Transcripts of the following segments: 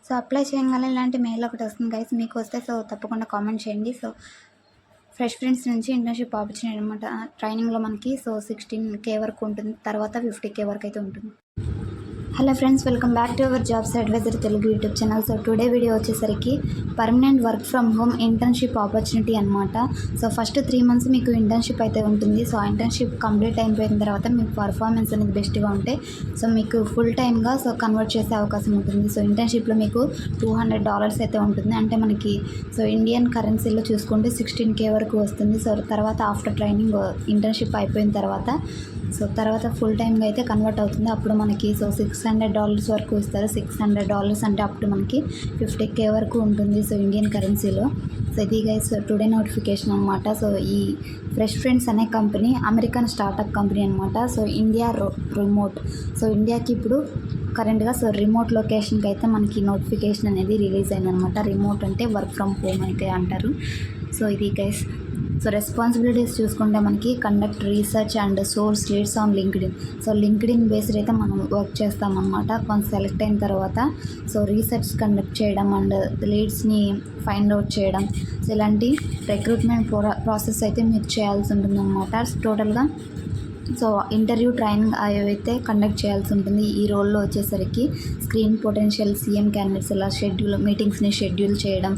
So apply చేయగానే ఇలాంటి mail ఒకటి వస్తుంది గైస్, మీకు వస్తే సో తప్పకుండా కామెంట్ చేయండి. సో ఫ్రెష్ ఫ్రెండ్స్ నుంచి ఇంటర్న్షిప్ ఆపర్చునిటీ అనమాట. ట్రైనింగ్లో మనకి సో 16K వరకు ఉంటుంది, తర్వాత 50K వరకు అయితే ఉంటుంది. Hello friends, welcome back to our jobs advisor Telugu YouTube channel. So today video వచ్చేసరికి permanent work from home internship opportunity అనమాట. సో ఫస్ట్ 3 months మీకు ఇంటర్న్షిప్ అయితే ఉంటుంది. సో ఇంటర్న్షిప్ కంప్లీట్ అయిపోయిన తర్వాత మీకు పర్ఫార్మెన్స్ అనేది బెస్ట్గా ఉంటే సో మీకు ఫుల్ టైమ్గా సో కన్వర్ట్ చేసే అవకాశం ఉంటుంది. సో ఇంటర్న్షిప్లో మీకు $200 అయితే ఉంటుంది, అంటే మనకి సో ఇండియన్ కరెన్సీలో చూసుకుంటే 16K వరకు వస్తుంది. సో తర్వాత ఆఫ్టర్ ట్రైనింగ్ ఇంటర్న్షిప్ అయిపోయిన తర్వాత సో తర్వాత ఫుల్ టైమ్గా అయితే కన్వర్ట్ అవుతుంది. అప్పుడు మనకి సో $600 వరకు ఇస్తారు. $600 అంటే అప్పుడు మనకి 50K వరకు ఉంటుంది సో ఇండియన్ కరెన్సీలో. సో ఇది గైస్ టుడే నోటిఫికేషన్ అనమాట. సో ఈ ఫ్రెష్ ఫ్రెండ్స్ అనే కంపెనీ అమెరికన్ స్టార్టప్ కంపెనీ అనమాట. సో ఇండియా రిమోట్, సో ఇండియాకి ఇప్పుడు కరెంట్గా సో రిమోట్ లొకేషన్కి అయితే మనకి నోటిఫికేషన్ అనేది రిలీజ్ అయిందనమాట. రిమోట్ అంటే వర్క్ ఫ్రమ్ హోమ్ అయితే అంటారు. సో ఇది గైస్ సో రెస్పాన్సిబిలిటీస్ చూసుకుంటే మనకి conduct research and source leads on LinkedIn. So LinkedIn based అయితే మనం వర్క్ చేస్తామన్నమాట. కొంచెం సెలెక్ట్ అయిన తర్వాత సో రీసెర్చ్ కండక్ట్ చేయడం అండ్ లీడ్స్ని ఫైండ్ అవుట్ చేయడం, సో ఇలాంటి రిక్రూట్మెంట్ ప్రాసెస్ అయితే మీరు చేయాల్సి ఉంటుంది అనమాట. టోటల్గా సో ఇంటర్వ్యూ ట్రైనింగ్ అయితే కండక్ట్ చేయాల్సి ఉంటుంది. ఈ రోల్లో వచ్చేసరికి స్క్రీన్ పొటెన్షియల్ సీఎం క్యాండిడేట్స్ ఇలా మీటింగ్స్ని షెడ్యూల్ చేయడం,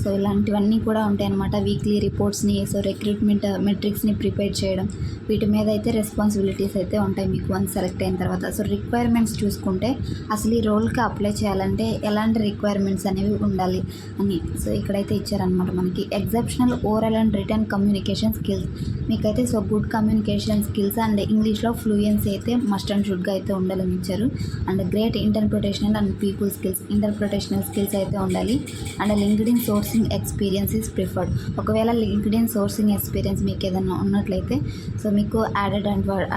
సో ఇలాంటివన్నీ కూడా ఉంటాయి అన్నమాట. వీక్లీ రిపోర్ట్స్ని సో రిక్రూట్మెంట్ మెట్రిక్స్ని ప్రిపేర్ చేయడం, వీటి మీద అయితే రెస్పాన్సిబిలిటీస్ అయితే ఉంటాయి మీకు వన్స్ సెలెక్ట్ అయిన తర్వాత. సో రిక్వైర్మెంట్స్ చూసుకుంటే అసలు ఈ రోల్కి అప్లై చేయాలంటే ఎలాంటి రిక్వైర్మెంట్స్ అనేవి ఉండాలి అని సో ఇక్కడైతే ఇచ్చారనమాట మనకి. Exceptional oral and written communication skills, మీకైతే so good communication skills and ఇంగ్లీష్లో ఫ్లూయెన్సీ అయితే మస్ట్ అండ్ షుడ్గా అయితే ఉండాలని ఇచ్చారు. And great interpretational and people skills, interpretational skills అయితే ఉండాలి. And LinkedIn sourcing experience is preferred. ఒకవేళ లింక్డ్ఇన్ సోర్సింగ్ ఎక్స్పీరియన్స్ మీకు ఏదైనా ఉన్నట్లయితే సో మీకు యాడెడ్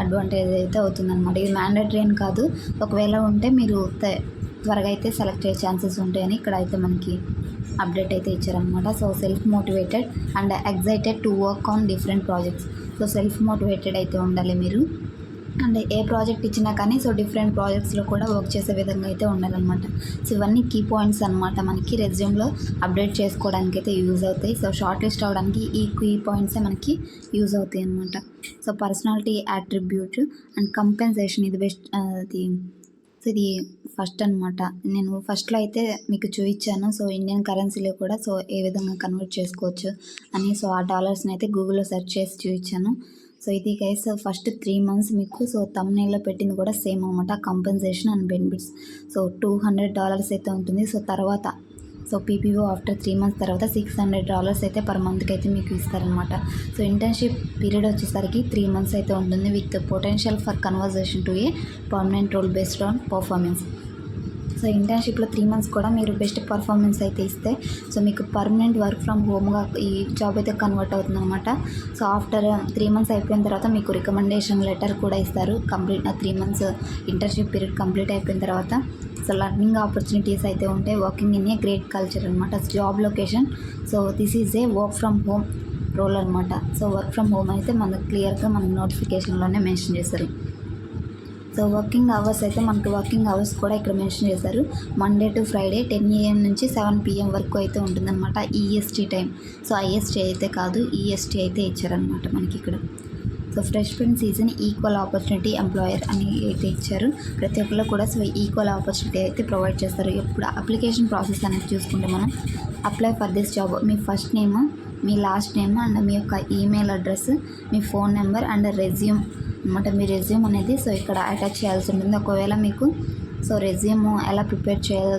అడ్వాంటేజ్ అయితే అవుతుందన్నమాట. ఇది మ్యాండేటరీ అని కాదు, ఒకవేళ ఉంటే మీరు త్వరగా అయితే సెలెక్ట్ అయ్యే ఛాన్సెస్ ఉంటాయని ఇక్కడ అయితే మనకి అప్డేట్ అయితే ఇచ్చారనమాట. So self motivated and excited to work on different projects. So self motivated అయితే ఉండాలి మీరు, అండ్ ఏ ప్రాజెక్ట్ ఇచ్చినా కానీ సో డిఫరెంట్ ప్రాజెక్ట్స్లో కూడా వర్క్ చేసే విధంగా అయితే ఉండాలన్నమాట. సో ఇవన్నీ కీ పాయింట్స్ అనమాట, మనకి రెజ్యూమ్లో అప్డేట్ చేసుకోవడానికి అయితే యూజ్ అవుతాయి. సో షార్ట్ లిస్ట్ అవ్వడానికి ఈ కీ పాయింట్సే మనకి యూజ్ అవుతాయి అనమాట. So personality attribute and compensation, ఇది బెస్ట్ సో ఇది ఫస్ట్ అనమాట. నేను ఫస్ట్లో అయితే మీకు చూపించాను సో ఇండియన్ కరెన్సీలో కూడా సో ఏ విధంగా కన్వర్ట్ చేసుకోవచ్చు అని. సో ఆ డాలర్స్ని అయితే గూగుల్లో సెర్చ్ చేసి చూపించాను. సో ఇది గైస్ ఫస్ట్ 3 months మీకు సో తమ్నైల్లో పెట్టింది కూడా సేమ్ అనమాట, కంపెన్సేషన్ అండ్ బెనిఫిట్స్. సో $200 అయితే ఉంటుంది. సో తర్వాత సో పీపీఓ ఆఫ్టర్ 3 months తర్వాత $600 అయితే పర్ మంత్కి అయితే మీకు ఇస్తారనమాట. సో ఇంటర్న్షిప్ పీరియడ్ వచ్చేసరికి 3 months అయితే ఉంటుంది with potential for conversation to a permanent role based on performance. So ఇంటర్న్షిప్లో 3 months కూడా మీరు బెస్ట్ పర్ఫార్మెన్స్ అయితే ఇస్తే సో మీకు పర్మనెంట్ వర్క్ ఫ్రమ్ హోమ్గా ఈ జాబ్ అయితే కన్వర్ట్ అవుతుందన్నమాట. సో ఆఫ్టర్ 3 months అయిపోయిన తర్వాత మీకు రికమెండేషన్ లెటర్ కూడా ఇస్తారు. Complete 3 months internship period complete అయిపోయిన తర్వాత సో లర్నింగ్ ఆపర్చునిటీస్ అయితే ఉంటాయి. Working in a great culture అనమాట. Job location so this is a work from home role అనమాట. సో వర్క్ ఫ్రమ్ హోమ్ అయితే మనకు క్లియర్గా మనకు నోటిఫికేషన్లోనే మెన్షన్ చేస్తారు. సో వర్కింగ్ అవర్స్ అయితే మనకు వర్కింగ్ అవర్స్ కూడా ఇక్కడ మెన్షన్ చేశారు. మండే టు ఫ్రైడే 10 AM నుంచి 7 PM వరకు అయితే ఉంటుందన్నమాట ఈఎస్టీ టైం. సో ఐఎస్టీ అయితే కాదు, ఈఎస్టీ అయితే ఇచ్చారనమాట మనకి ఇక్కడ. So fresh friends is an equal opportunity employer అని అయితే ఇచ్చారు. ప్రతి ఒక్కరు కూడా సో ఈక్వల్ ఆపర్చునిటీ అయితే ప్రొవైడ్ చేస్తారు. ఇప్పుడు అప్లికేషన్ ప్రాసెస్ అనేది చూసుకుంటే మనం అప్లై ఫర్ దిస్ జాబ్, మీ ఫస్ట్ నేమ్, మీ లాస్ట్ నేమ్ అండ్ మీ యొక్క ఈమెయిల్ అడ్రస్, మీ ఫోన్ నెంబర్ అండ్ రెజ్యూమ్ అనమాట. మీ రెజ్యూమ్ అనేది సో ఇక్కడ అటాచ్ చేయాల్సి ఉంటుంది. ఒకవేళ మీకు సో రెజ్యూమ్ ఎలా ప్రిపేర్ చేయాలో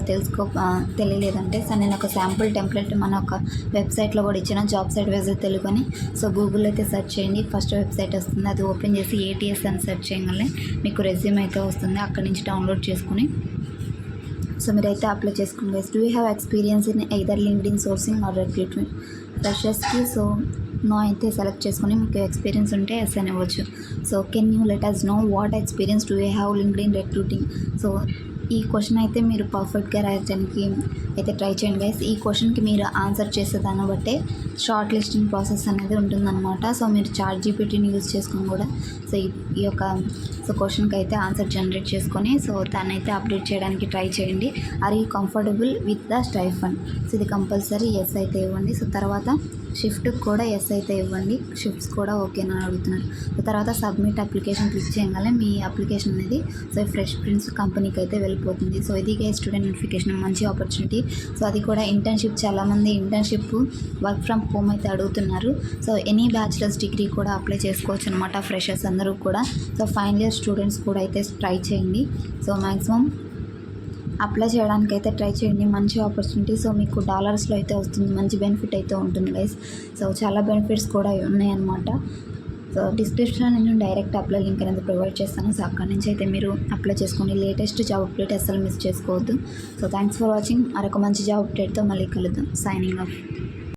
తెలియలేదంటే సో నేను ఒక శాంపుల్ టెంప్లెట్ మన ఒక వెబ్సైట్లో కూడా ఇచ్చిన జాబ్స్ అడ్వైజర్ తెలుగు అని. సో గూగుల్లో అయితే సెర్చ్ చేయండి, ఫస్ట్ వెబ్సైట్ వస్తుంది, అది ఓపెన్ చేసి ATS అని సెర్చ్ చేయగానే మీకు రెజ్యూమ్ అయితే వస్తుంది. అక్కడి నుంచి డౌన్లోడ్ చేసుకుని సో మీరైతే అప్లై చేసుకోండి. Do you have experience in either LinkedIn sourcing or recruitment. ఫ్రెషర్స్కి సో నో అయితే సెలెక్ట్ చేసుకుని మీకు ఎక్స్పీరియన్స్ ఉంటే ఎస్ అని ఇవ్వచ్చు. So can you let us know what experience do you have LinkedIn recruiting. So ఈ క్వశ్చన్ అయితే మీరు పర్ఫెక్ట్గా రాయడానికి అయితే ట్రై చేయండి గైస్. ఈ క్వశ్చన్కి మీరు ఆన్సర్ చేసే దాన్ని బట్టే షార్ట్ లిస్టింగ్ ప్రాసెస్ అనేది ఉంటుందన్నమాట. సో మీరు చాట్ జీపీటీని యూజ్ చేసుకొని కూడా సో ఈ యొక్క క్వశ్చన్కి అయితే ఆన్సర్ జనరేట్ చేసుకొని సో దాన్ని అయితే అప్డేట్ చేయడానికి ట్రై చేయండి. Are you comfortable with the stipend? So ఇది కంపల్సరీ ఎస్ అయితే ఇవ్వండి. సో తర్వాత షిఫ్ట్కి కూడా ఎస్ అయితే ఇవ్వండి. షిఫ్ట్స్ కూడా ఓకేనా అడుగుతున్నారు. సో తర్వాత సబ్మిట్ అప్లికేషన్ క్లిక్ చేయగానే మీ అప్లికేషన్ అనేది సో ఫ్రెష్ ప్రిన్స్ కంపెనీకి అయితే వెళ్ళిపోతుంది. సో ఇది స్టూడెంట్ నోటిఫికేషన్ మంచి ఆపర్చునిటీ. సో అది కూడా ఇంటర్న్షిప్, చాలామంది ఇంటర్న్షిప్ వర్క్ ఫ్రమ్ హోమ్ అయితే అడుగుతున్నారు. సో ఎనీ బ్యాచిలర్స్ డిగ్రీ కూడా అప్లై చేసుకోవచ్చు అనమాట, ఫ్రెషర్స్ అందరూ కూడా. సో ఫైనల్ ఇయర్ స్టూడెంట్స్ కూడా అయితే ట్రై చేయండి. సో మ్యాక్సిమం అప్లై చేయడానికి అయితే ట్రై చేయండి. మంచి ఆపర్చునిటీ. సో మీకు డాలర్స్లో అయితే వస్తుంది, మంచి బెనిఫిట్ అయితే ఉంటుంది గైస్. సో చాలా బెనిఫిట్స్ కూడా ఉన్నాయన్నమాట. సో డిస్క్రిప్షన్లో నేను డైరెక్ట్ అప్లై లింక్ అనేది ప్రొవైడ్ చేస్తాను. సో అక్కడి నుంచి అయితే మీరు అప్లై చేసుకోండి. లేటెస్ట్ జాబ్ అప్డేట్ అస్సలు మిస్ చేసుకోవద్దు. So thanks for watching. మరొక మంచి జాబ్ అప్డేట్తో మళ్ళీ కలుద్దాం. Signing off.